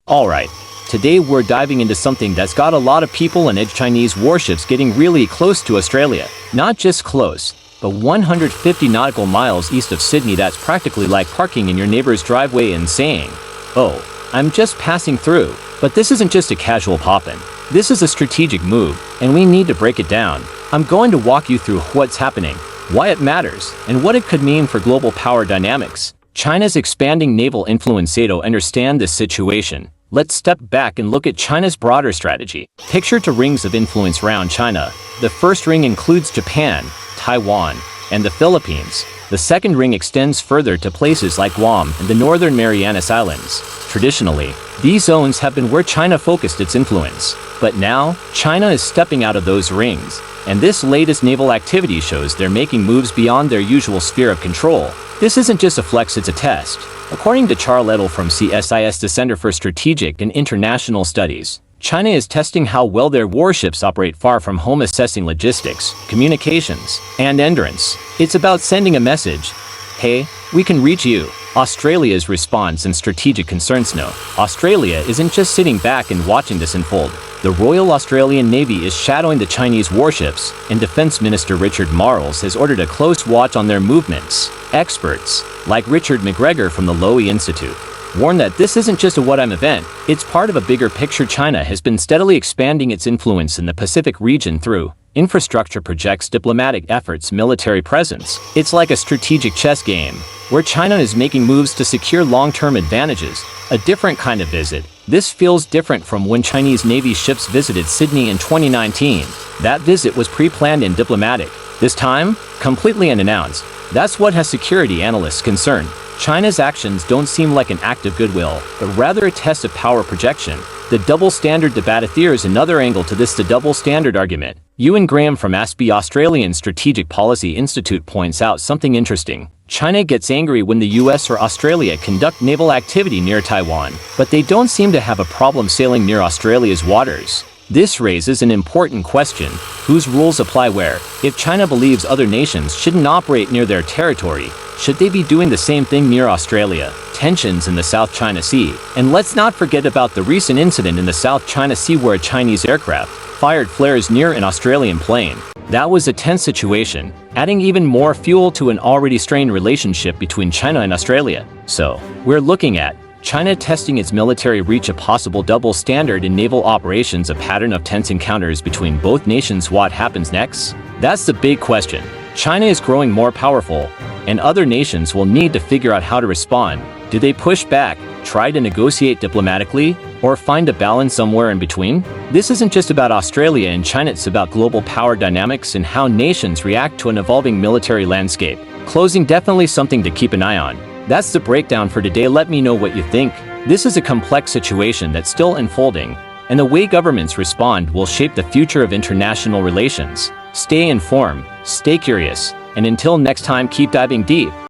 Alright, today we're diving into something that's got a lot of people and Chinese warships getting really close to Australia. Not just close, but 150 nautical miles east of Sydney. That's practically like parking in your neighbor's driveway and saying, "Oh, I'm just passing through." But this isn't just a casual pop-in. This is a strategic move, and we need to break it down. I'm going to walk you through what's happening, why it matters, and what it could mean for global power dynamics. China's expanding naval influence. To understand this situation, let's step back and look at China's broader strategy. Picture two rings of influence around China. The first ring includes Japan, Taiwan, and the Philippines. The second ring extends further to places like Guam and the Northern Marianas Islands. Traditionally, these zones have been where China focused its influence. But now, China is stepping out of those rings, and this latest naval activity shows they're making moves beyond their usual sphere of control. This isn't just a flex, it's a test. According to Charles Edel from CSIS, the Center for Strategic and International Studies, China is testing how well their warships operate far from home, assessing logistics, communications, and endurance. It's about sending a message. Hey, we can reach you. Australia's response and strategic concerns. No, Australia isn't just sitting back and watching this unfold. The Royal Australian Navy is shadowing the Chinese warships, and Defense Minister Richard Marles has ordered a close watch on their movements. Experts, like Richard McGregor from the Lowy Institute, warn that this isn't just a one-time event, it's part of a bigger picture. China has been steadily expanding its influence in the Pacific region through infrastructure projects, diplomatic efforts, military presence. It's like a strategic chess game, where China is making moves to secure long-term advantages. A different kind of visit. This feels different from when Chinese Navy ships visited Sydney in 2019. That visit was pre-planned and diplomatic. This time, completely unannounced. That's what has security analysts concerned. China's actions don't seem like an act of goodwill, but rather a test of power projection. The double standard debate. There's another angle to this, the double standard argument. Ewan Graham from ASPI, Australian Strategic Policy Institute, points out something interesting. China gets angry when the US or Australia conduct naval activity near Taiwan, but they don't seem to have a problem sailing near Australia's waters. This raises an important question. Whose rules apply where? If China believes other nations shouldn't operate near their territory, should they be doing the same thing near Australia? Tensions in the South China Sea. And let's not forget about the recent incident in the South China Sea where a Chinese aircraft fired flares near an Australian plane. That was a tense situation, adding even more fuel to an already strained relationship between China and Australia. So, we're looking at China testing its military reach, a possible double standard in naval operations, a pattern of tense encounters between both nations. What happens next? That's the big question. China is growing more powerful, and other nations will need to figure out how to respond. Do they push back, try to negotiate diplomatically, or find a balance somewhere in between? This isn't just about Australia and China, it's about global power dynamics and how nations react to an evolving military landscape. Closing, definitely something to keep an eye on. That's the breakdown for today. Let me know what you think. This is a complex situation that's still unfolding, and the way governments respond will shape the future of international relations. Stay informed, stay curious, and until next time, keep diving deep.